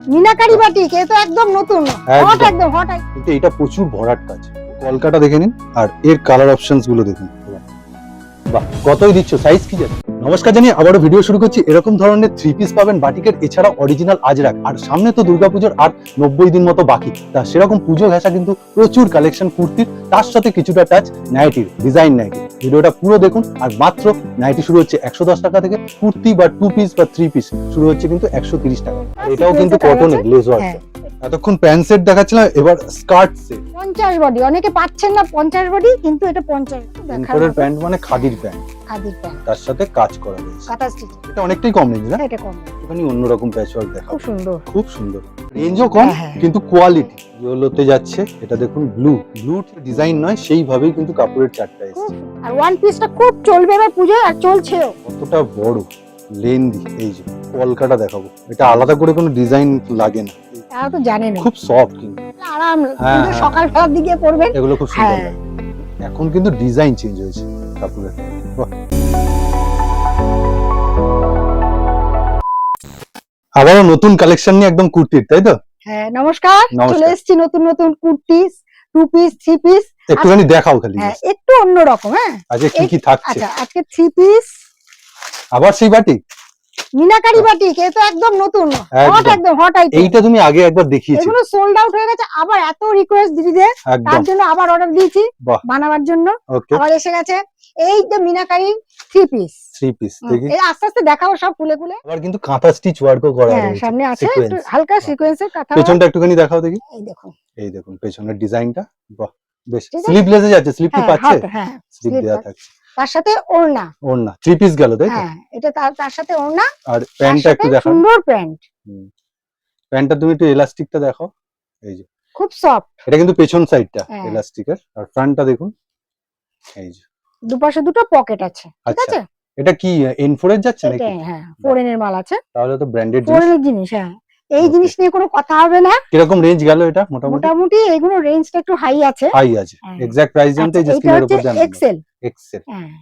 Meenakari batik এ তো একদম নতুন, হট একদম হট। কিন্তু এটা প্রচুর ভরাট কাজ। কলকাটা দেখে নিন আর এর কালার অপশনস গুলো দেখুন। বাহ, কতই দিচ্ছ, সাইজ কি জানো? নমস্কার জানিয়ে আবারও ভিডিও শুরু করছি। এরকম ধরনের 3 পিস পাবেন বাটিকের, এছাড়া অরিজিনাল আজরাক। আর সামনে তো দুর্গাপুজোর আর 90 দিন মতো বাকি, তা সেরকম পুজো ঘেঁষা কিন্তু প্রচুর কালেকশন কুর্তির, তার সাথে কিছুটা টাচ নাইটির, ডিজাইন নাইটি। ভিডিওটা পুরো দেখুন। আর মাত্র নাইটি শুরু হচ্ছে 110 টাকা থেকে, কুর্তি বা 2 পিস বা 3 পিস শুরু হচ্ছে কিন্তু 130 টাকা। এটাও কিন্তু কটনের লেস ওয়ার্ক। এতক্ষণ প্যান্ট সেট দেখাচ্ছিলাম, এবার স্কার্ট সেট। 50 বডি, অনেকে পাচ্ছেন না 50 বডি, কিন্তু এটা 50 ইম্পোর্টেড প্যান্ট মানে খাদির প্যান্ট, খাদির প্যান্ট, তার সাথে কাজ করা রয়েছে। কাটা স্টিচ। এটা অনেকটাই কম রেঞ্জ না? এটা কম, একটুখানি অন্যরকম প্যাচওয়ার্ক দেখাও। খুব সুন্দর, খুব সুন্দর। রেঞ্জও কম কিন্তু কোয়ালিটি। ইয়েলোতে যাচ্ছে, এটা দেখুন ব্লু ডিজাইন নয়, সেইভাবেই কিন্তু কাপড়ের চারটা এসেছে। আর ওয়ান পিসটা খুব চলবে এবার পুজোয়, আর চলছেও। কতটা বড় লেন্দি, এই যে কলকাটা দেখাবো, এটা আলাদা করে কোনো ডিজাইন লাগে না, তারা তো জানেন খুব সফট কিন্তু আরাম। কিন্তু সকাল বেলার দিকে পরবেন, এগুলো খুব সুন্দর লাগে। এখন কিন্তু ডিজাইন চেঞ্জ হয়েছে কাপড়ের। আবারও নতুন কালেকশন নিয়ে একদম কুর্তির, তাই তো? হ্যাঁ নমস্কার, চলে এসেছি নতুন নতুন কুর্তি, 2 পিস 3 পিস। একটুখানি দেখাও খালি। হ্যাঁ একটু অন্যরকম। হ্যাঁ আজকে কি কি থাকছে? আচ্ছা, আজকে 3 পিস আবার সেই বাটিক, মিনাকারি বাটিক, এ তো একদম নতুন, হট একদম হট আইটেম। এইটা তুমি আগে একবার দেখিয়েছো, এগুলো সোল্ড আউট হয়ে গেছে। আবার এত রিকোয়েস্ট দিদিদের, তার জন্য আবার অর্ডার দিয়েছি বানাবার জন্য। আবার এসে গেছে এই যে মিনাকারি 3 পিস। 3 পিস দেখি, এই আস্তে আস্তে দেখাবো সব খুলে খুলে। আবার কিন্তু কাঁথা স্টিচ ওয়ার্কও করা আছে। হ্যাঁ সামনে আছে একটু হালকা সিকোয়েন্সের কাঁথা। পেছনটা একটুখানি দেখাও দেখি। এই দেখুন পেছনের ডিজাইনটা, বাহ বেশ। স্লিভলেসে যাচ্ছে, স্লিভ কি পাচ্ছে? হ্যাঁ স্লিভ দেয়া থাকছে, তার সাথে ওড়না। ওড়না 3 পিস গেল, তাই তো? হ্যাঁ এটা তার সাথে ওড়না। আর প্যান্টটা একটু দেখাও। সুন্দর প্যান্ট। প্যান্টটা তুমি একটু এলাস্টিকটা দেখাও। এই যে খুব সফট। এটা কিন্তু পেছন সাইডটা এলাস্টিকের, আর ফ্রন্টটা দেখুন। এই যে দুপাশে দুটো পকেট আছে, ঠিক আছে? এটা কি N4 এর যাচ্ছে নাকি? হ্যাঁ ফরেন এর মাল আছে। তাহলে তো ব্র্যান্ডেড জিনিস। ফরেন এর জিনিস, হ্যাঁ। এই জিনিস নিয়ে কোনো কথা হবে না। কিরকম রেঞ্জ গেল এটা? মোটামুটি এগুলো রেঞ্জটা একটু হাই আছে। এক্সাক্ট প্রাইস জানতে এই যে স্ক্রিনের উপর জানান। এক্সেল।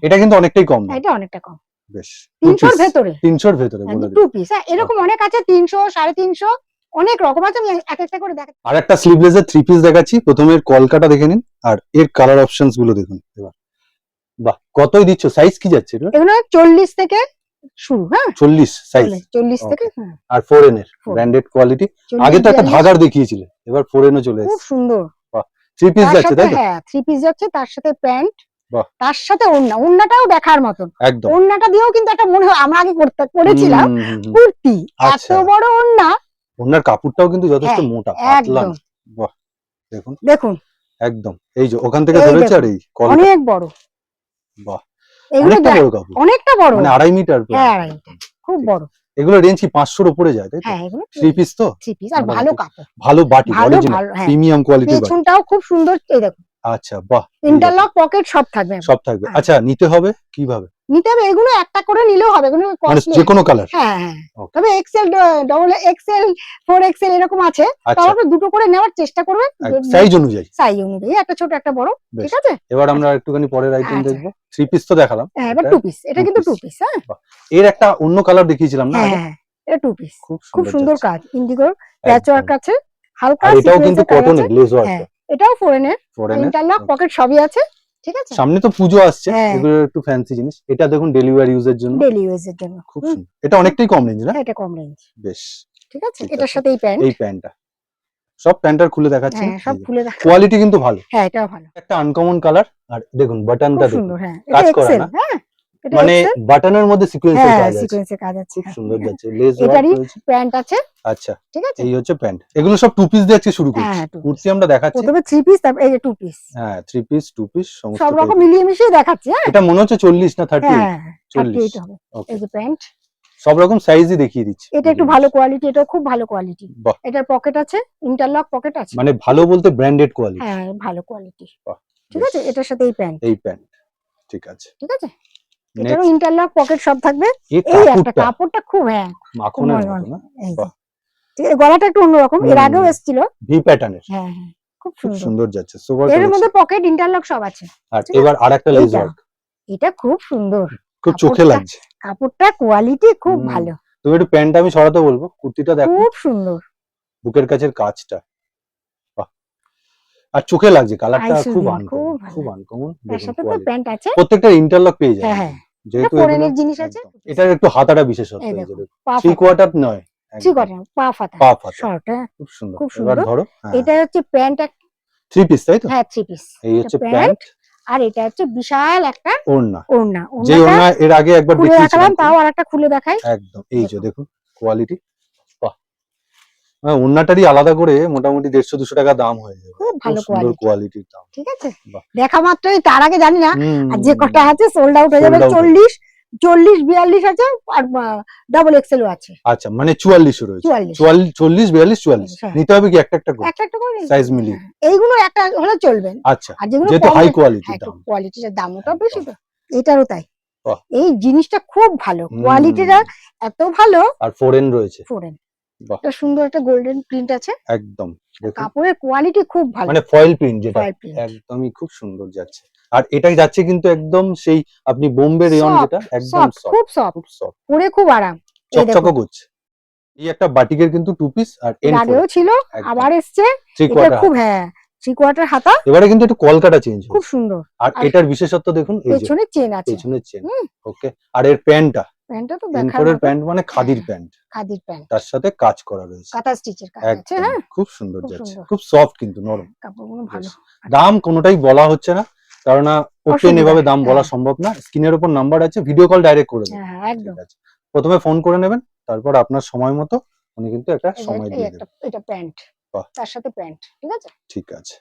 এটা কিন্তু অনেকটাই কম। এটা অনেকটা কম, বেশ। 300 এর ভেতরে। 300 এর ভেতরে বলে দিন। 2 পিস, এরকম অনেক আছে 300 350 অনেক রকম আছে। আমি এক একটা করে দেখাচ্ছি। আর একটা স্লিভলেসের 3 পিস দেখাচ্ছি। প্রথমে এর কলকাটা দেখে নিন আর এর কালার অপশনস গুলো দেখুন এবার। বাহ, কতই দিচ্ছ, সাইজ কি যাচ্ছে এটা? এগুলো 40 থেকে শুরু। হ্যাঁ 40 সাইজ, 40 থেকে। আর ফরেন এর ব্র্যান্ডেড কোয়ালিটি। আগে তো একটা ধাগার দেখিয়েছিলে, এবার ফরেনও চলে এসেছে। খুব সুন্দর। বাহ, 3 পিস যাচ্ছে তাই তো? হ্যাঁ 3 পিস যাচ্ছে, তার সাথে প্যান্ট, তার সাথে ওড়নাটাও দেখার মতন। একদম ওড়নাটা দিয়েও কিন্তু একটা মনে হয়, আমরা আগে করেছিলাম কুর্তি, এত বড় ওড়না। ওড়নার কাপড়টাও কিন্তু যথেষ্ট মোটা, পাতলা। বাহ দেখুন দেখুন একদম, এই যে ওখান থেকে ধরেছে, আর এই অনেক বড়। বাহ, অনেকটা বড় কাপড়, অনেকটা বড়, মানে 2.5 মিটার। হ্যাঁ 2.5 মিটার, খুব বড়। এগুলো রেঞ্জ কি 500 এর উপরে যায়, তাই তো? হ্যাঁ এগুলো 3 পিস তো, 3 পিস, আর ভালো কাপড়, ভালো বাটি, অরিজিনাল প্রিমিয়াম কোয়ালিটির বাটি। পেছনটাও খুব সুন্দর, এই দেখুন। আচ্ছা বাহ, ইন্টারলক পকেট সব থাকবে, সব থাকবে। আচ্ছা নিতে হবে কিভাবে? নিতে হবে এগুলো একটা করে নিলেও হবে, এগুলো কস্টলি, যে কোনো কালার। হ্যাঁ তবে এক্সেল, ডবল এক্সেল, 4 এক্সেল এরকম আছে। তাহলে দুটো করে নেওয়ার চেষ্টা করবেন, সাইজ অনুযায়ী, একটা ছোট একটা বড়, ঠিক আছে? এবার আমরা একটুখানি পরের আইটেম দেখবো। 3 পিস তো দেখালাম, হ্যাঁ এবার 2 পিস। এটা কিন্তু 2 পিস। হ্যাঁ এর একটা অন্য কালার দেখিয়েছিলাম না? হ্যাঁ এটা 2 পিস, খুব সুন্দর কাজ, ইন্ডিগো প্যাচওয়ার্ক আছে, হালকা এটাও কিন্তু কটনের লেস ওয়ার্ক। এটাও ফরেনের, ইন্টারলক পকেট সবই আছে, ঠিক আছে? সামনে তো পুজো আসছে, এগুলো একটু ফ্যান্সি জিনিস। এটা দেখুন ডেলিভারি ইউজের জন্য, খুব সুন্দর। এটা অনেকটাই কম রেঞ্জ না? এটা কম রেঞ্জ, বেশ, ঠিক আছে? এটার সাথে এই প্যান্টটা, সব প্যান্টার খুলে দেখাচ্ছি। হ্যাঁ সব খুলে দেখাচ্ছি, কোয়ালিটি কিন্তু ভালো। হ্যাঁ এটাও ভালো, একটা আনকমন কালার। আর দেখুন বাটনটা দেখুন, হ্যাঁ কাজ করা না, মানে বাটনের মধ্যে সিকোয়েন্সের কাজ আছে, সিকোয়েন্সের কাজ আছে, খুব সুন্দর যাচ্ছে। লেস ওয়ার্ক এটারই রয়েছে, প্যান্ট আছে। আচ্ছা ঠিক আছে, এই হচ্ছে প্যান্ট। এগুলো সব 2 পিস দিয়ে আজকে শুরু করছি। কুর্তি আমরা দেখাচ্ছি প্রথমে 3 পিস, তারপর এই যে 2 পিস। হ্যাঁ 3 পিস 2 পিস সমস্ত সব রকম মিলিয়ে মিশিয়ে দেখাচ্ছি। হ্যাঁ এটা মনে হচ্ছে 40 না 38? হ্যাঁ 38 হবে। এই যে প্যান্ট, সব রকম সাইজই দেখিয়ে দিচ্ছি। এটা একটু ভালো কোয়ালিটি, এটাও খুব ভালো কোয়ালিটি। এটার পকেট আছে, ইন্টারলক পকেট আছে, মানে ভালো বলতে ব্র্যান্ডেড কোয়ালিটি। হ্যাঁ ভালো কোয়ালিটি, ঠিক আছে? এটার সাথে এই প্যান্ট, ঠিক আছে, ঠিক আছে? এটারও ইন্টারলক পকেট সব থাকবে। এই একটা কাপড়টা খুব মাখনের মতো না? বাহ, গলাটা একটু অন্যরকম, এর আগেও এসেছিল ভি প্যাটার্নের। হ্যাঁ খুব সুন্দর যাচ্ছে। এর মধ্যে পকেট ইন্টারলক সব আছে। আর এবার আরেকটা লেস ওয়ার্ক, এটা খুব সুন্দর, খুব চোখে লাগছে। কাপড়টা কোয়ালিটি খুব ভালো। তুমি একটু প্যান্টটা আমি ছড়াতে বলবো, কুর্তিটা দেখো খুব সুন্দর। বুকের কাছের কাজটা, বাহ, আর চোখে লাগছে কালারটা আইসুস খুব দিন, আনকমন, ভালো। খুব আনকমন। তার দেখুন সাথে তো কোয়ালিটি, প্যান্ট আছে। প্রত্যেকটা ইন্টারলক পেয়ে যাবেন, হ্যাঁ, যেহেতু এটা এগুলো ফরেনের জিনিস আছে। একদম। এটার একটু হাতাটা বিশেষত্ব এই এই যে দেখুন, দেখুন, পা থ্রি ফাতা। কোয়ার্টার নয়, ঠিক একদম আছে, পা ফাতা। পা হাতা, শর্ট, হ্যাঁ, খুব সুন্দর। খুব এবার সুন্দর। ধরো, হ্যাঁ, এটা হচ্ছে প্যান্ট, থ্রি পিস তাই তো? হ্যাঁ, থ্রি পিস। এই এটা হচ্ছে প্যান্ট, প্যান্ট, আর এটা হচ্ছে বিশাল একটা ওড়না, ওড়না। যে ওড়নাটা ওড়না এর আগে একবার খুলে দেখিয়েছিলাম, দেখালাম, তাও আরেকটা খুলে দেখাই। একদম এই যে দেখুন। দেখুন কোয়ালিটি, বাহ, ওড়নাটারই আলাদা করে মোটামুটি 150-200 টাকা দাম হয়ে যাবে, খুব খুব ভালো সুন্দর কোয়ালিটি, কোয়ালিটির দাম, ঠিক আছে। বাহ। দেখা মাত্রই, তার আগে জানি না, হুম, আর যে কটা আছে সোল্ড আউট হয়ে যাবে। sold out হয়ে 40, 40, 42 আছে, আর ডাবল এক্সেল আছে। আচ্ছা, মানে 44 রয়েছে, 44, 40, 42, 44 হ্যাঁ। নিতে হবে কি একটা একটা করে, একটা একটা করে নিয়ে সাইজ যাবে। মিলিয়ে? হ্যাঁ, এইগুলো একটা হলে চলবে। আচ্ছা, আর যেগুলো যেহেতু কম হাই রেট, কোয়ালিটির হ্যাঁ, একটু দাম, কোয়ালিটির দামটাও একদম। বেশি তো, এটারও তাই। বাহ। এই জিনিসটা খুব ভালো, হুম, কোয়ালিটিটা এত ভালো। আর ফরেন রয়েছে, ফোরেন, বাহ, একটা সুন্দর একটা গোল্ডেন প্রিন্ট আছে। একদম দেখুন, কাপড়ের কোয়ালিটি খুব ভালো, মানে ফয়েল প্রিন্ট যেটা, ফয়েল প্রিন্ট, একদমই খুব সুন্দর যাচ্ছে। আর এটাই যাচ্ছে কিন্তু একদম সেই আপনি বোম্বে রেয়ন সফট, যেটা, একদম সফট, সফট, খুব সফট, খুব সফট, পরে খুব আরাম। এই চকচকে দেখুন, করছে। এই একটা বাটিকের কিন্তু টু পিস, আর এর এন আগেও ছিল, আবার এসছে। থ্রি এটা কোয়ার্টার খুব, হাতা, হ্যাঁ, থ্রি কোয়ার্টার হাতা, এবারে কিন্তু একটু কলকাটা চেঞ্জ খুব হয়েছে। সুন্দর। আর আর এটার বিশেষত্ব দেখুন, এই যে পেছনে চেন আছে। পেছনের চেন, হুম, ওকে। আর এর প্যান্টটা, প্যান্টটা তো এন দেখার ফোরের মতো। প্যান্ট মানে খাদির হ্যাঁ, প্যান্ট, খাদির প্যান্ট, তার সাথে কাজ করা রয়েছে, কাঁথা স্টিচের কাজ আছে। একদম হ্যাঁ, খুব সুন্দর খুব যাচ্ছে, সুন্দর। খুব সফট কিন্তু নরম। কাপড়গুলো ভালো। বেশ। দাম কোনোটাই বলা হচ্ছে না, কারণ ওপেন অসুবিধা, এভাবে দাম বলা হ্যাঁ, সম্ভব না। স্ক্রিনের উপর নাম্বার আছে, ভিডিও কল ডাইরেক্ট করে দেবেন, হ্যাঁ, ঠিক একদম। আছে। প্রথমে ফোন করে নেবেন, তারপর আপনার সময় মতো উনি কিন্তু একটা এই সময় এই দিয়ে একটা, দেবেন। এটা প্যান্ট, বাহ, তার সাথে প্যান্ট, ঠিক আছে। ঠিক আছে,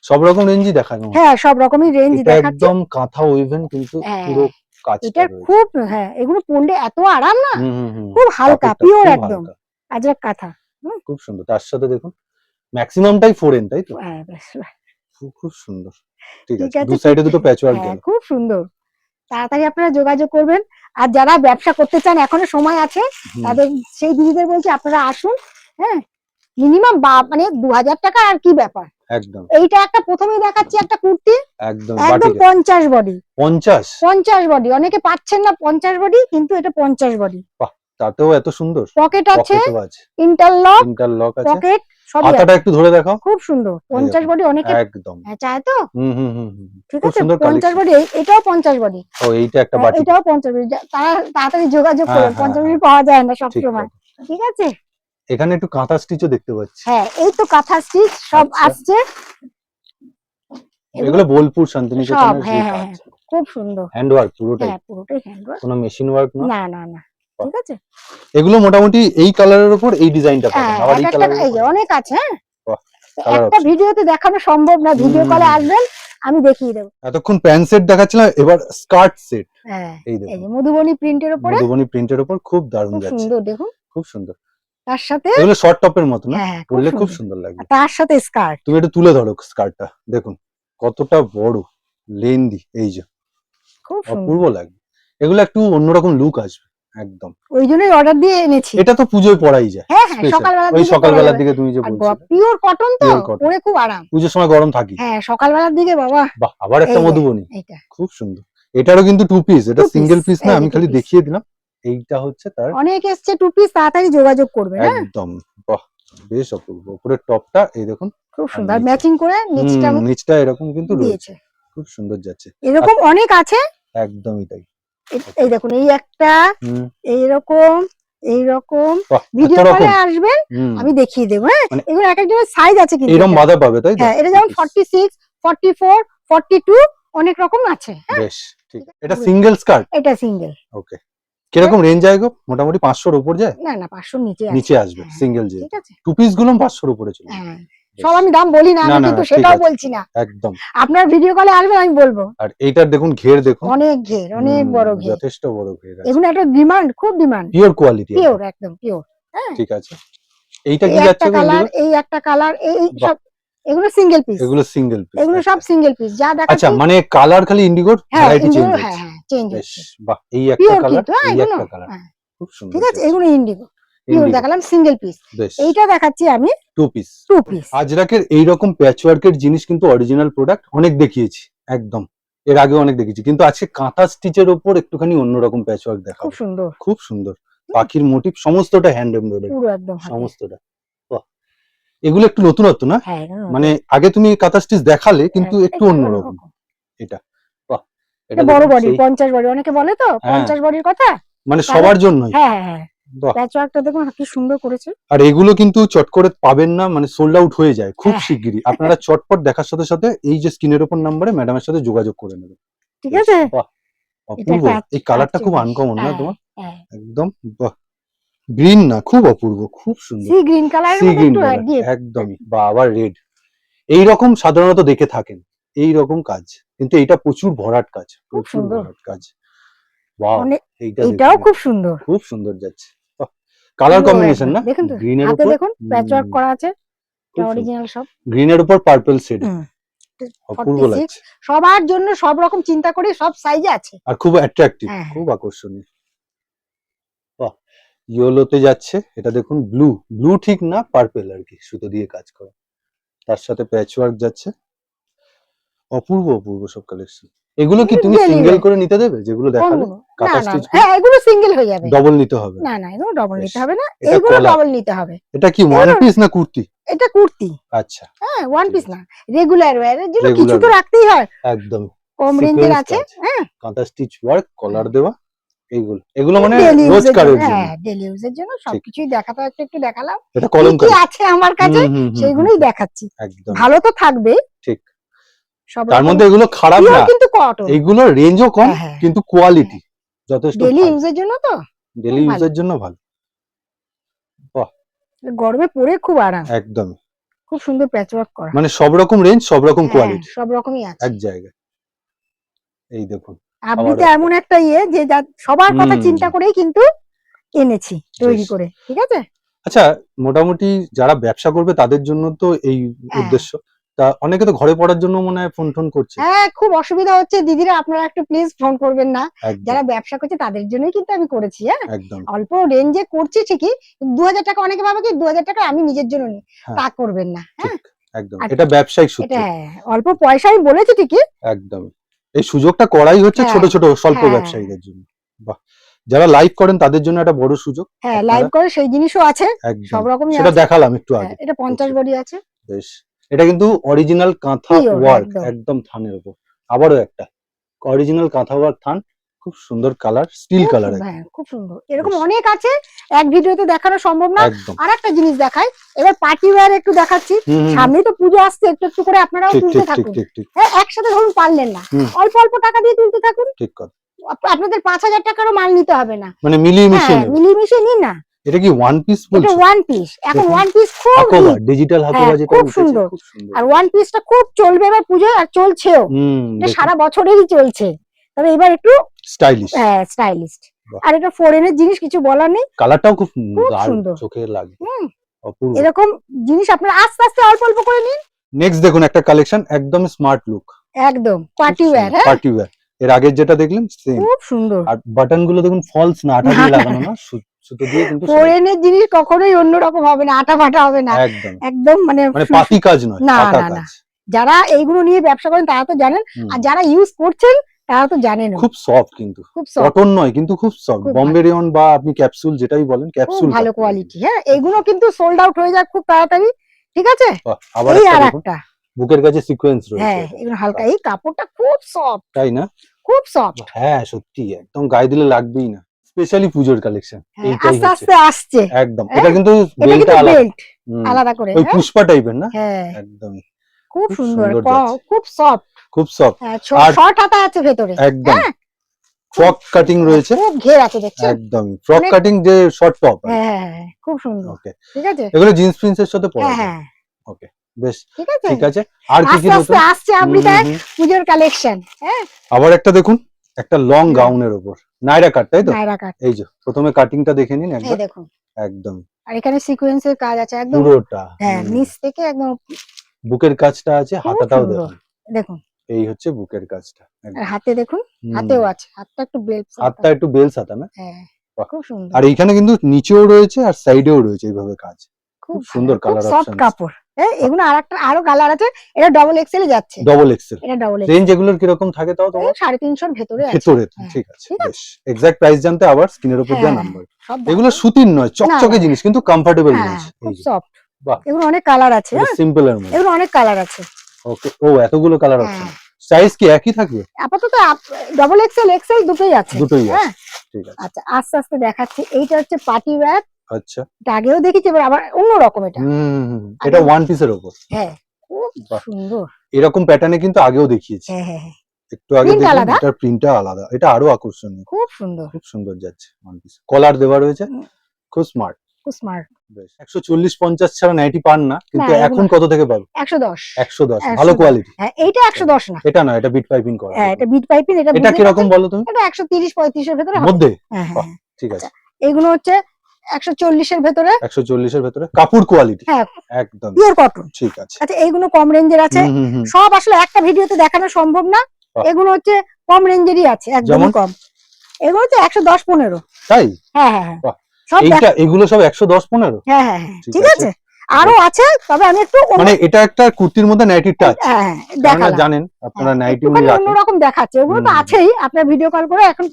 সব রকম রেঞ্জই দেখানো হচ্ছে। হ্যাঁ, সব রকমই রেঞ্জ এটা দেখাচ্ছি। একদম কাঁথা ওয়েভেন কিন্তু হ্যাঁ, পুরো কাজটা এটার রয়েছে। খুব, হ্যাঁ, এগুলো পরলে এত আরাম না, হুম হুম হুম, খুব হালকা, কাপড়টা পিওর খুব একদম, হালকা, আজরাক কাঁথা। হুম, খুব সুন্দর। তার সাথে দেখুন ম্যাক্সিমামটাই ফোরেন তাই তো, হ্যাঁ, বেশ, খুব খুব সুন্দর। ঠিক ঠিক আছে, দু আছে, সাইডে দুটো প্যাচওয়ার্ক হ্যাঁ, গেল। খুব সুন্দর। তাড়াতাড়ি আপনারা যোগাযোগ করবেন। আর যারা ব্যবসা করতে চান, এখনো সময় আছে, হুম, তাদের, সেই দিদিদের বলছি আপনারা আসুন। হ্যাঁ, মিনিমাম মানে 2000 টাকা, আর কি ব্যাপার। একদম এইটা একটা প্রথমেই দেখাচ্ছি, একটা কুর্তি, একদম একদম বাটিকে 50 বডি, 50, 50 বডি। অনেকে পাচ্ছেন না 50 বডি, কিন্তু এটা 50 বডি। বাহ, তাতেও এত সুন্দর। পকেট আছে, পকেটও আছে, ইন্টারলক, ইন্টারলক আছে, পকেট, সবই হাতাটা আছে। একটু ধরে দেখাও, খুব সুন্দর, এই 50 দেখুন, বডি অনেকে একদম। চায় তো, হুম হুম হুম হুম, ঠিক খুব আছে। সুন্দর 50 কালেকশন। বডি, এটাও 50 বডি, ও, এইটা একটা বাটিকে, এটাও 50 বডি। তারা তাড়াতাড়ি যোগাযোগ হ্যাঁ করুন, হ্যাঁ 50 বডি হ্যাঁ, পাওয়া যায় না সব ঠিক সময়, কথা। ঠিক আছে। এখানে একটু কাঁথা স্টিচও দেখতে পাচ্ছি। হ্যাঁ, এই তো কাঁথা স্টিচ সব আচ্ছা, আসছে। এগুলো বোলপুর সব, শান্তিনিকেতনের হ্যাঁ সেই হ্যাঁ কাজ, হ্যাঁ, খুব সুন্দর। হ্যান্ড ওয়ার্ক পুরোটাই, হ্যাঁ, পুরোটাই হ্যান্ডওয়ার্ক, কোনো মেশিন ওয়ার্ক না। না না না, বাহ। ঠিক আছে। এগুলো মোটামুটি এই কালারের উপর এই ডিজাইনটা পাবেন, হ্যাঁ, আবার এক এই একটা, কালারের এই উপর যে অনেক আছে। হ্যাঁ, বাহ, তো কালার একটা অপশন। ভিডিওতে দেখানো সম্ভব না, ভিডিও কলে আসবেন, আমি দেখিয়ে দেবো। এতক্ষণ প্যান্ট সেট দেখাচ্ছিলাম, এবার স্কার্ট সেট। হ্যাঁ, এই এই দেখুন, যে মধুবনী প্রিন্টের উপরে, মধুবনী প্রিন্টের উপর খুব দারুণ খুব যাচ্ছে, সুন্দর, দেখুন। খুব সুন্দর। তার সাথে, এগুলো শর্ট টপের মতো না, হ্যাঁ হ্যাঁ, খুব পরলে খুব সুন্দর। সুন্দর লাগবে। আর তার সাথে স্কার্ট, তুমি একটু তুলে ধরো স্কার্টটা, দেখুন কতটা বড়, লেন্দি, এই যে খুব সুন্দর। অপূর্ব লাগবে। এগুলো একটু অন্যরকম লুক আসবে, একদম। ওই জন্যই অর্ডার দিয়ে এনেছি। এটা তো পুজোয় পরাই যায়, হ্যাঁ হ্যাঁ, স্পেশাল সকালবেলার ওই দিকে পরা সকালবেলার যাবে। দিকে তুমি যে আর বলছিলে, পিওর কটন তো, পিওর কটন, পরে খুব আরাম। পুজোর সময় গরম থাকি। হ্যাঁ, সকালবেলার দিকে বাবা। বাহ, আবার একটা এই যে, মধুবনী, এইটা খুব সুন্দর। এটারও কিন্তু টু পিস, এটা টু পিস, সিঙ্গেল পিস না, এই যে আমি টু খালি পিস। দেখিয়ে দিলাম। এইটা হচ্ছে তার, অনেক এসছে টু পিস, তাড়াতাড়ি যোগাযোগ করবেন। হ্যাঁ, একদম, বাহ, বেশ অপূর্ব। উপরের টপটা এই দেখুন, খুব আর সুন্দর, নিচে, ম্যাচিং করে নিচটা নিচটা এরকম কিন্তু রয়েছে, দিয়েছে। খুব সুন্দর যাচ্ছে। আর এরকম অনেক আছে। একদমই তাই। এই দেখুন, এই একটা, হুম, এইরকম, এইরকম। বাহ, এত ভিডিও কলে রকম। আসবেন, হুম, আমি দেখিয়ে দেবো। হ্যাঁ, মানে এগুলো এক একজনের সাইজ আছে কিন্তু। এইরকম এটা, বাঁধা পাবে তাই তো? হ্যাঁ, এটা যেমন 46, 44, 42, অনেক রকম আছে। হ্যাঁ, বেশ, ঠিক। এটা সিঙ্গেল স্কার্ট, এটা সিঙ্গেল। ওকে। কিরকম রেঞ্জ যায় গো? মোটামুটি 500-র উপর যায়, না না, 500 নিচে নিচে আছে। আসবে হ্যাঁ, সিঙ্গেল যে। ঠিক আছে। টু পিস গুলো 500-র উপরে চলে যাবে। হ্যাঁ, বেশ। সব আমি দাম বলি না, না আমি না কিন্তু না, ঠিক সেটাও আছে, বলছি না। একদম। আপনার ভিডিও কলে আসবেন, আমি বলবো। আর এইটার দেখুন ঘের দেখুন, অনেক ঘের, অনেক বড় ঘের। যথেষ্ট বড় ঘের আছে, এগুলো একটা ডিমান্ড, খুব ডিমান্ড, পিওর কোয়ালিটি, পিওর, একদম পিওর। হ্যাঁ, ঠিক আছে। এইটা এই কি যাচ্ছে একটা গো কালার, ইন্ডিগো? এই একটা কালার, এই বাহ, সব, এগুলো সিঙ্গেল পিস। এগুলো সিঙ্গেল পিস, এগুলো সব সিঙ্গেল পিস যা আচ্ছা, দেখাচ্ছি। মানে কালার খালি ইন্ডিগোর হ্যাঁ, ভ্যারাইটি চেঞ্জ ইন্ডিগো, হচ্ছে। হ্যাঁ হ্যাঁ, চেঞ্জ বেশ, হচ্ছে। বাহ, এই একটা পিওর কালার, কিন্তু, হ্যাঁ, এই এগুলো, একটা কালার, হ্যাঁ, খুব সুন্দর ঠিক আছে। যাচ্ছে। এগুলো ইন্ডিগো, পিওর ইন্ডিগো, দেখালাম, সিঙ্গেল পিস। বেশ। এইটা দেখাচ্ছি আমি টু পিস, টু পিস। আজরাকের এইরকম প্যাচওয়ার্কের জিনিস কিন্তু অরিজিনাল প্রোডাক্ট অনেক দেখিয়েছি, একদম এর আগে অনেক দেখেছি, কিন্তু আজকে কাঁথা স্টিচের ওপর একটুখানি অন্যরকম প্যাচওয়ার্ক খুব দেখাবো, সুন্দর, খুব সুন্দর। পাখির মোটিভ সমস্তটা হ্যান্ড এমব্রয়ডারি, পুরো একদম হাতে। সমস্তটা, বাহ। এগুলো একটু নতুনত্ব না, হ্যাঁ এগুলো মানে আগে তুমি কাঁথা স্টিচ দেখালে কিন্তু একটু অন্যরকম। এটা বাহ, এটা বড় বডি 50 বডি, অনেকে বলে তো 50 বডির কথা, মানে সবার জন্যই। হ্যাঁ হ্যাঁ হ্যাঁ, প্যাচওয়ার্কটা দেখুন কি সুন্দর করেছে। আর এগুলো কিন্তু চট করে পাবেন না, মানে সোল্ড আউট হয়ে যায় খুব শিগগিরই। আপনারা চটপট দেখার সাথে সাথে এই যে স্ক্রিনের উপর নাম্বারে ম্যাডামের সাথে যোগাযোগ করে নেবেন। ঠিক আছে, বাহ অপূর্ব, এই কালারটা খুব আনকমন না তোমার, হ্যাঁ একদম বাহ, গ্রিন না খুব অপূর্ব, খুব সুন্দর, সি গ্রিন কালারের মধ্যে একটু দিয়ে একদমই। বা আবার রেড, এই রকম সাধারণত দেখে থাকেন এই রকম কাজ, কিন্তু এটা প্রচুর ভরাট কাজ, খুব প্রচুর সুন্দর ভরাট কাজ। ওয়াও, এইটাও খুব সুন্দর, খুব সুন্দর যাচ্ছে। কালার কম্বিনেশন না, দেখুন তো গ্রিনের হাতে উপর দেখুন প্যাচওয়ার্ক করা আছে, অরিজিনাল সব গ্রিনের উপর পার্পল শেড, অপূর্ব 46 লাগছে। সবার জন্য সব রকম চিন্তা করে সব সাইজে আছে, আর খুব অ্যাট্রাকটিভ, খুব আকর্ষণীয়। বাহ, ইয়েলোতে যাচ্ছে, এটা দেখুন ব্লু, ব্লু ঠিক না পার্পল আর কি, সুতো দিয়ে কাজ করা, তার সাথে প্যাচওয়ার্ক যাচ্ছে, অপূর্ব অপূর্ব সব কালেকশন। এগুলো কি তুমি সিঙ্গেল করে নিতে দেবে যেগুলো দেখালে কাঁথা স্টিচ? হ্যাঁ এগুলো সিঙ্গেল হয়ে যাবে, ডবল নিতে হবে না না এগুলো ডবল নিতে হবে না, এগুলো ডবল নিতে হবে। এটা কি ওয়ান পিস না কুর্তি? এটা কুর্তি, আচ্ছা হ্যাঁ ওয়ান পিস না, রেগুলার ওয়্যারের জন্য কিছু তো রাখতেই হয়, একদম কম রেঞ্জের আছে, হ্যাঁ কাঁথা স্টিচ ওয়ার্ক, কলার দেওয়া, এইগুলো এগুলো মানে রোজকারের জন্য, হ্যাঁ ডেইলি ইউজের জন্য সবকিছুই দেখাতে একটু দেখালাম, এটা কি কি আছে আমার কাছে সেগুলোই দেখাচ্ছি, একদম ভালো তো থাকবে ঠিক। তার মধ্যে এগুলো খারাপ না, কিন্তু কটন, এগুলো রেঞ্জও কম কিন্তু কোয়ালিটি যথেষ্ট, ডেইলি ইউজের জন্য তো, ডেইলি ইউজের জন্য ভালো। বাহ, গরমে পরে খুব আরাম, একদম খুব সুন্দর প্যাচওয়ার্ক করা, মানে সব রকম রেঞ্জ সব রকম কোয়ালিটি সব রকমই আছে এক জায়গায়। এই দেখুন আপনি তো এমন একটা যে সবার কথা চিন্তা করেই কিন্তু এনেছি তৈরি করে, ঠিক আছে। আচ্ছা, মোটামুটি যারা ব্যবসা করবে তাদের জন্য তো এই উদ্দেশ্য, তা অনেকে তো ঘরে পড়ার জন্য মনে হয় ফোন করছে, হ্যাঁ খুব অসুবিধা হচ্ছে দিদিরা, আপনারা একটু প্লিজ ফোন করবেন না, যারা ব্যবসা করছে তাদের জন্যই কিন্তু আমি করেছি, হ্যাঁ অল্প রেঞ্জে করছি ঠিকই, 2000 টাকা অনেকে ভাবে কি 2000 টাকা আমি নিজের জন্য নিই, তা করবেন না, হ্যাঁ একদম এটা ব্যবসায়িক সূত্র, অল্প পয়সাই বলেছি ঠিকই, একদম এই সুযোগটা করাই হচ্ছে ছোট ছোট স্বল্প ব্যবসায়ীদের জন্য। বাহ, যারা লাইভ করেন তাদের জন্য একটা বড় সুযোগ, হ্যাঁ লাইভ করে সেই জিনিসও আছে সব রকমই, সেটা দেখালাম একটু আগে, এটা 50 বডি আছে, বেশ। এটা কিন্তু অরিজিনাল কাঁথা ওয়ার্ক, একদম থানের উপর, আবারও একটা অরিজিনাল কাঁথা ওয়ার্ক থান, খুব সুন্দর কালার, স্টিল কালার, হ্যাঁ খুব সুন্দর, এরকম অনেক আছে, এক ভিডিওতে দেখানো সম্ভব না। আর একটা জিনিস দেখাই, এবার পার্টি ওয়্যার একটু দেখাচ্ছি, সামনেই তো পুজো আসছে, একটু একটু করে আপনারাও তুলতে থাকুন, হ্যাঁ একসাথে ধরুন পারলেন না, অল্প অল্প টাকা দিয়ে তুলতে থাকুন, ঠিক কথা, আপনাদের 5000 টাকারও মাল নিতে হবে না, মানে মিলিয়ে মিশিয়ে নিন না। এটা কি ওয়ান পিস বলছো? এটা ওয়ান পিস, এখন ওয়ান পিস খুব ডিজিটাল হাকোবা, যেটা খুব সুন্দর, আর ওয়ান পিসটা খুব চলবে এবার পুজোয়, আর চলছেও, এটা সারা বছরেরই চলছে, তবে এবার একটু স্টাইলিশ, হ্যাঁ স্টাইলিশ, আর এটা ফরেনের জিনিস, কিছু বলার নেই, কালারটাও খুব সুন্দর, চোখে লাগে, অপূর্ব। এরকম জিনিস আপনারা আস্তে আস্তে অল্প অল্প করে নিন। নেক্সট দেখুন একটা কালেকশন, একদম স্মার্ট লুক, একদম পার্টি ওয়্যার, হ্যাঁ পার্টি ওয়্যার, এর আগের যেটা দেখলেন সেম, খুব সুন্দর, আর বাটন গুলো দেখুন ফলস না, আঠা দিয়ে লাগানো না, সুতো দিয়ে, কিন্তু ফরেনের জিনিস কখনোই অন্যরকম হবে না, আটা ফাটা হবে না, একদম একদম মানে পাতি কাজ নয়, না না না, যারা এইগুলো নিয়ে ব্যবসা করেন তারা তো জানেন, আর যারা ইউজ করছেন তারা তো জানেন, খুব সফট, কিন্তু কটন নয়, কিন্তু খুব সফট, বম্বে রেয়ন বা আপনি ক্যাপসুল যেটাই বলেন, ক্যাপসুল ভালো কোয়ালিটি, হ্যাঁ এইগুলো কিন্তু সোল্ড আউট হয়ে যায় খুব তাড়াতাড়ি, ঠিক আছে। আবার একটা বুকের কাছে সিকোয়েন্স রয়েছে, হ্যাঁ এগুলো হালকা, এই কাপড়টা খুব সফট, তাই না, খুব সফট, হ্যাঁ সত্যি একদম গায়ে দিলে লাগবেই না, স্পেশালি পুজোর কালেকশন, আস্তে আস্তে আসছে, একদম এটা কিন্তু বেল্ট আলাদা করে, ওই পুষ্পা টাইপের না, হ্যাঁ একদম খুব সুন্দর, খুব সফট, খুব সফট, আর শর্ট হাতা আছে ভেতরে, একদম ফ্রক কাটিং রয়েছে, খুব ঘের আছে দেখছেন, একদম ফ্রক কাটিং যে শর্ট টপ, হ্যাঁ খুব সুন্দর, ওকে ঠিক আছে, এগুলো জিন্স প্রিন্সের সাথে পরা যায়, হ্যাঁ ওকে বেশ ঠিক আছে। আর কি কি নতুন আসছে আপনি পূজোর কালেকশন, হ্যাঁ আবার একটা দেখুন, একটা লং গাউনের উপর নাইরা কাট, তাই তো, নাইরা কাট, এই যে প্রথমে কাটিংটা দেখে নিন একবার, এই দেখুন একদম, আর এখানে সিকোয়েন্সের কাজ আছে একদম পুরোটা, হ্যাঁ নিচ থেকে একদম বুকের কাজটা আছে, হাতাটাও দেখুন, দেখুন এই হচ্ছে বুকের কাজটা, আর হাতে দেখুন, হাতেও আছে, হাতটা একটু বেলস, হাতটা একটু বেলস হাতা না, হ্যাঁ খুব সুন্দর, আর এইখানে কিন্তু নিচেও রয়েছে আর সাইডেও রয়েছে এইভাবে কাজ, খুব সুন্দর কালার অপশন, সফট কাপড়, এগুলো আরো কালার আছে, এটা ডবল এক্সেল এ যাচ্ছে, ডবল এক্সেল, এটা ডবল এক্সেল, রেঞ্জ এগুলোর কি রকম থাকে তাও তোমার? 350 এর ভেতরে আছে, ভেতরে, ঠিক আছে বেশ। এক্সাক্ট প্রাইস জানতে আবার স্ক্রিনের উপর দেওয়া নাম্বার, এগুলো সুতির নয়, চকচকে জিনিস, কিন্তু কমফোর্টেবল জিনিস, খুব সফট, বাহ এগুলো অনেক কালার আছে। সিম্পল এর মধ্যে এগুলো অনেক কালার আছে। ওকে, ও এতগুলো কালার অপশন। সাইজ কি একই থাকবে? আপাতত ডাবল এক্সেল এক্সেল দুটোই আছে। হ্যাঁ ঠিক আছে। আচ্ছা আস্তে আস্তে দেখাচ্ছি। এইটা হচ্ছে পার্টি ওয়্যার। আচ্ছা, এটা আগেও দেখেছি, এবার আবার অন্য রকম এটা। এটা ওয়ান পিসের উপর। হ্যাঁ, খুব সুন্দর। এরকম প্যাটার্নে কিন্তু আগেও দেখিয়েছি। হ্যাঁ, একটু আগে দেখলাম, এটার প্রিন্টটা আলাদা, এটা আরো আকর্ষণীয়। খুব সুন্দর, খুব সুন্দর যাচ্ছে। ওয়ান পিস কলার দেওয়া রয়েছে, খুব স্মার্ট। খুব স্মার্ট। 140-50 ছাড়া নাইটি পান না, কিন্তু এখন কত থেকে পাবে? 110। 110 ভালো কোয়ালিটি। হ্যাঁ, এইটা 110 না, এটা না, এটা বিট পাইপিং করা। হ্যাঁ, এটা বিট পাইপিং। এটা কি রকম বলো তুমি? এটা 130-35 এর ভিতরে মধ্যে। হ্যাঁ, ঠিক আছে। এগুলো হচ্ছে 140 এর ভিতরে। 140 এর ভিতরে কাপড় কোয়ালিটি। হ্যাঁ, একদম পিওর কটন। ঠিক আছে। আচ্ছা, এইগুলো কম রেঞ্জের আছে। সব আসলে একটা ভিডিওতে দেখানো সম্ভব না। এগুলো হচ্ছে কম রেঞ্জেরই আছে, একদমই কম। এগুলো হচ্ছে 110-15। তাই? হ্যাঁ। সব এগুলো সব 110-15? হ্যাঁ, ঠিক আছে। আরো আছে, তবে আমি একটু মানে এটা একটা কুর্তির মধ্যে নাইটি টাচ। দেখালাম, জানেন আপনারা নাইটি অন্যরকম দেখাচ্ছে। ওগুলো তো আছেই, আপনার ভিডিও কল করে এখন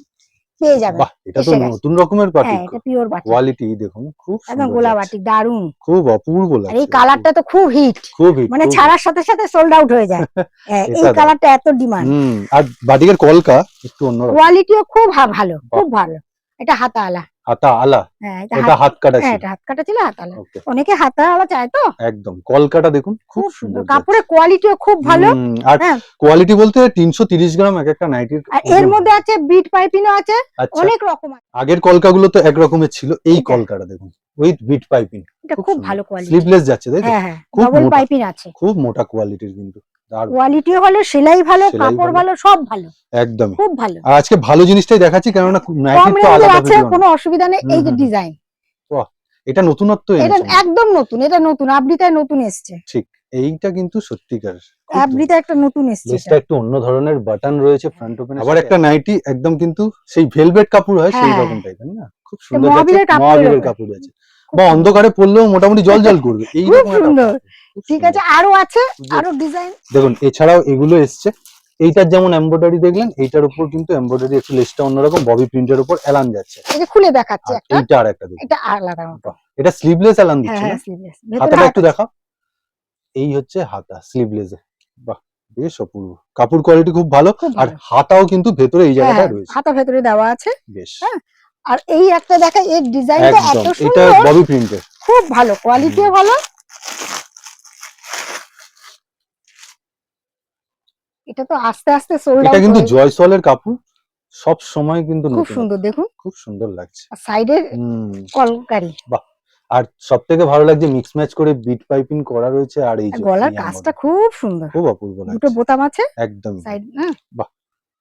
পেয়ে যাবেন। বাহ, এটা তো নতুন রকমের বাটিক। এটা পিওর বাটিক কোয়ালিটি দেখুন, খুব সুন্দর। একদম গোলা বাটিক, দারুন, খুব অপূর্ব লাগছে। আর এই কালারটা তো খুব হিট, মানে ছাড়ার সাথে সাথে সোল্ড আউট হয়ে যায়। এই কালারটা এত ডিমান্ড। আর বাটিকের কলকা একটু অন্যরকম, কোয়ালিটিও খুব ভালো, খুব ভালো। এটা হাতা আলা। হাতা আলা? এটা হাত কাটা ছিল। এটা হাত কাটা ছিল, হাত আলা। অনেকে হাতা আলা চায় তো। একদম কলকাটা দেখুন, খুব সুন্দর। কাপড়ের কোয়ালিটিও খুব ভালো। আর কোয়ালিটি বলতে 330 গ্রাম এক একটা নাইটির। এর মধ্যে আছে বিট পাইপিংও আছে, অনেক রকম আছে। আগের কলকাগুলো তো এক রকমের ছিল, এই কলকাটা দেখুন উইথ বিট পাইপিং। এটা খুব ভালো কোয়ালিটি, স্লিভলেস যাচ্ছে তাই তো? হ্যাঁ, ডাবল পাইপিং আছে। খুব মোটা কোয়ালিটির, কিন্তু কোয়ালিটিও ভালো, সেলাই ভালো, কাপড় ভালো, সব ভালো, একদম খুব ভালো। আর আজকে ভালো জিনিসটাই দেখাচ্ছি, কারণ নাইটির তো আলাদা আছে, কোনো অসুবিধা নেই। এই যে ডিজাইন, বাহ, এটা নতুনত্ব এনেছে। এটা একদম নতুন, এটা নতুন আপডেটে নতুন এসেছে। ঠিক, এইটা কিন্তু সত্যিকার আপডেটে একটা নতুন এসেছে। এটা একটু অন্য ধরনের বাটন রয়েছে ফ্রন্ট ওপেনে। আবার একটা নাইটি একদম কিন্তু সেই ভেলভেট কাপড় হয়, সেই রকম টাইপের না, খুব সুন্দর যাচ্ছে। মহাবীরের কাপড় আছে, বা অন্ধকারে পরলেও মোটামুটি জল করবে, এই রকম সুন্দর। ঠিক আছে, আরো আছে, আরো ডিজাইন দেখুন। এছাড়াও এগুলো এসছে, এইটার যেমন এমব্রয়ডারি দেখলেন, এইটার উপর কিন্তু এমব্রয়ডারি একটু লেসটা অন্যরকম, ববি প্রিন্টের উপর এলান যাচ্ছে। এই যে খুলে দেখাচ্ছে একটা, এইটা আর একটা দেখুন, এটা আলাদা মতো। এটা স্লিভলেস এলান দিচ্ছে না? স্লিভলেস। হাতাটা একটু দেখাও। এই হচ্ছে হাতা স্লিভলেসে। বাহ, বেশ অপূর্ব। কাপড় কোয়ালিটি খুব ভালো, আর হাতাও কিন্তু ভেতরে এই জায়গাটা রয়েছে, হাতা ভেতরে দেওয়া আছে। বেশ। আর এই একটা দেখা, এই ডিজাইনটা এত সুন্দর, এটা ববি প্রিন্টের, খুব ভালো, কোয়ালিটিও ভালো। এটা তো আস্তে আস্তে সোল্ড আউট। এটা কিন্তু জয়সওয়ালের কাপড়, সব সময় কিন্তু খুব সুন্দর, দেখুন খুব সুন্দর লাগছে। সাইডের কলকারি, বাহ। আর সবথেকে ভালো লাগছে মিক্স ম্যাচ করে বিট পাইপিং করা রয়েছে, আর এই যে গলার কাজটা খুব সুন্দর, খুব অপূর্ব লাগছে। দুটো বোতাম আছে একদম সাইড, বাহ,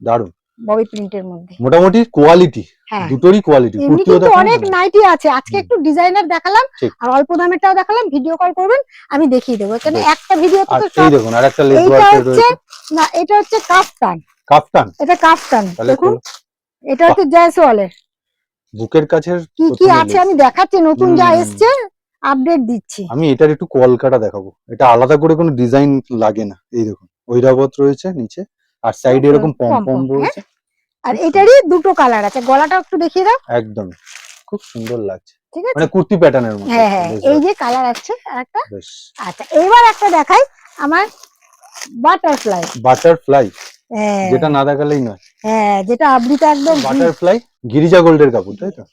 দারুন। ববি প্রিন্টের মধ্যে মোটামুটি কোয়ালিটি, দুটোরই কোয়ালিটি। কিন্তু অনেক নাইটি আছে, আজকে একটু ডিজাইনার দেখালাম আর অল্প দামেরটাও দেখালাম। ভিডিও কল করবেন, আমি দেখিয়ে দেবো, কারণ একটা ভিডিওতে তো সব। দেখুন আরেকটা লেস ওয়ার্ক রয়েছে না, এটা হচ্ছে কাফতান। কাফতান, এটা কাফতান দেখুন। এটা হচ্ছে জয়সওয়ালের বুকের কাছের কি আছে আমি দেখাচ্ছি, নতুন যা এসছে আপডেট দিচ্ছি। আমি এটার একটু কলকাটা দেখাবো, এটা আলাদা করে কোনো ডিজাইন লাগে না। এই দেখুন ঐরাবত রয়েছে নিচে, আর সাইডে এরকম পম রয়েছে। আর এটারই দুটো কালার আছে, গলাটা একটু দেখিয়ে দাও। একদম খুব সুন্দর লাগছে, ঠিক আছে, মানে কুর্তি প্যাটার্নের মতো। হ্যাঁ, এই যে কালার আছে একটা। আচ্ছা, এবার একটা দেখাই আমার বাটারফ্লাই, যেটা না দেখালেই নয়। হ্যাঁ, যেটা আপডেট একদম বাটারফ্লাই, গিরিজা গোল্ডের কাপড়, তাই তো?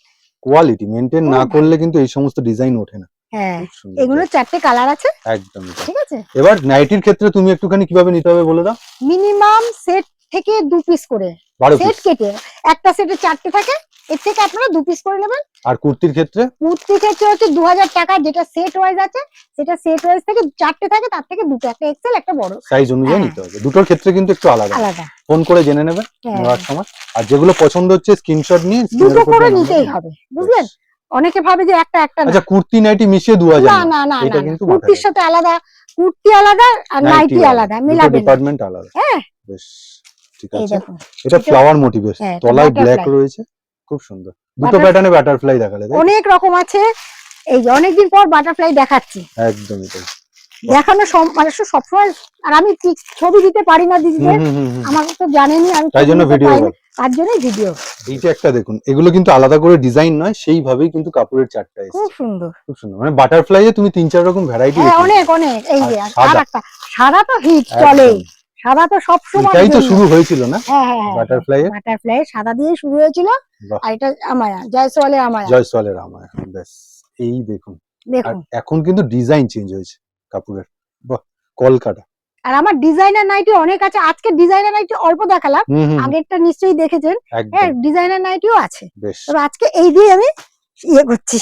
কোয়ালিটি মেনটেন না করলে কিন্তু এই সমস্ত ডিজাইন ওঠে না। হ্যাঁ, এগুলো 4টে কালার আছে। একদম ঠিক আছে। এবার নাইটির ক্ষেত্রে তুমি একটুখানি কিভাবে নিতে হবে বলে দাও। মিনিমাম সেট থেকে 2 পিস করে, সেট কেটে একটা সেটে 4টে থাকে, এর থেকে আপনারা 2 পিস করে নেবেন। আর কুর্তির ক্ষেত্রে হচ্ছে 2000 টাকা, যেটা সেট ওয়াইজ আছে, সেটা সেট ওয়াইজ থেকে 4টে থাকে, তার থেকে দুটো, একটা এক্সেল একটা বড়, সাইজ অনুযায়ী নিতে হবে। দুটোর ক্ষেত্রে কিন্তু একটু আলাদা ফোন করে জেনে নেবেন নেওয়ার সময়। আর যেগুলো পছন্দ হচ্ছে স্ক্রিনশট নিয়ে দুটো করে নিতেই হবে, বুঝলেন? অনেকে ভাবে যে একটা না। আচ্ছা, কুর্তি নাইটি মিশিয়ে 2000 না, এটা কিন্তু কুর্তির সাথে আলাদা, কুর্তি আলাদা আর নাইটি আলাদা, মিলাবেন ডিপার্টমেন্ট আলাদা। হ্যাঁ, বেশ ঠিক আছে। এটা ফ্লাওয়ার মোটিভের, তলায় ব্ল্যাক রয়েছে, খুব সুন্দর। দুটো প্যাটার্নে বাটারফ্লাই দেখালে, অনেক রকম আছে। এই যে অনেকদিন পর বাটারফ্লাই দেখাচ্ছি, একদমই তাই। দেখানো মানে সবসময়, আর আমি ঠিক ছবি দিতে পারি না দিদিদের, আমাকে তো জানেনই, আমি তাই জন্য ভিডিও, তার জন্যই ভিডিও। এইটা একটা দেখুন, এগুলো কিন্তু আলাদা করে ডিজাইন নয়, সেইভাবেই কিন্তু কাপড়ের চারটা এসেছে, খুব সুন্দর, খুব সুন্দর। মানে বাটারফ্লাই এ তুমি 3-4 রকম ভ্যারাইটি, অনেক অনেক। এই যে আর একটা সাদা তো হিট চলে, সাদা তো সব সময়, এটাই তো শুরু হয়েছিল না? হ্যাঁ, বাটারফ্লাই সাদা দিয়ে শুরু হয়েছিল। আর এটা আমায়া, জয়সওয়ালের আমায়া। ব্যাস, এই দেখুন। এখন কিন্তু ডিজাইন চেঞ্জ হয়েছে কাপড়ের, বাহ, কলকাটা। আর আমার ডিজাইনার নাইটি অনেক আছে, আজকে ডিজাইনার নাইটি অল্প দেখালাম, আগেরটা নিশ্চয়ই দেখেছেন, হ্যাঁ ডিজাইনার নাইটিও আছে। তবে আজকে এই দিয়ে আমি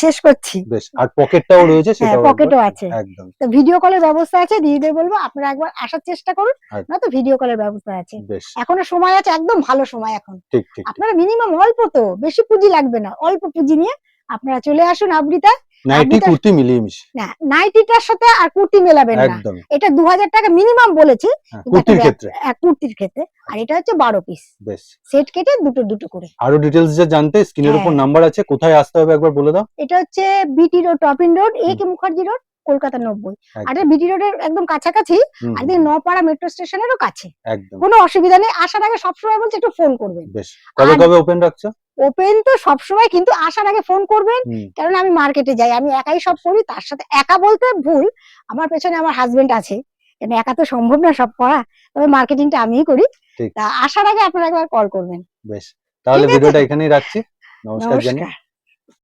শেষ করছি। বেশ, আর পকেটটাও রয়েছে, সেটাও পকেটও আছে, একদম। তো ভিডিও কলের ব্যবস্থা আছে, দিদিদের বলবো আপনারা একবার আসার চেষ্টা করুন, না তো ভিডিও কলের ব্যবস্থা আছে, এখনো সময় আছে, একদম ভালো সময় এখন। আপনারা মিনিমাম অল্প, তো বেশি পুঁজি লাগবে না, অল্প পুঁজি নিয়ে আপনারা চলে আসুন আবৃতা। নাইটি কুর্তি মিলিয়ে মিশিয়ে, না নাইটিটার সাথে আর কুর্তি মেলাবেন না, এটা 2000 টাকা মিনিমাম বলেছি কুর্তির ক্ষেত্রে, আর এটা হচ্ছে 12 পিস সেট কেটে দুটো করে। আরো ডিটেইলস জানতে স্ক্রিনের উপর নাম্বার আছে, কোথায় আসতে হবে একবার বলে দাও। এটা হচ্ছে বিটি রোড, টপিন road, A K. Mukherjee road, Kolkata 90। আর এটা বিটি রোডের একদম কাছাকাছি, আর এদিকে নপাড়া মেট্রো স্টেশনেরও কাছে, কোনো অসুবিধা নেই। আসার আগে সবসময় বলছি একটু ফোন করবেন। কবে ওপেন রাখছো? ওপেন তো সবসময়, কিন্তু আসার আগে ফোন করবেন, কারণ আমি মার্কেটে যাই, আমি একাই সব করি। তার সাথে একা বলতে ভুল, আমার পেছনে আমার হাজবেন্ড আছে, কেন একা তো সম্ভব না সব করা, তবে মার্কেটিংটা আমিই করি। তা আসার আগে আপনারা একবার কল করবেন। বেশ, তাহলে ভিডিওটা এখানেই রাখছি। নমস্কার জানি।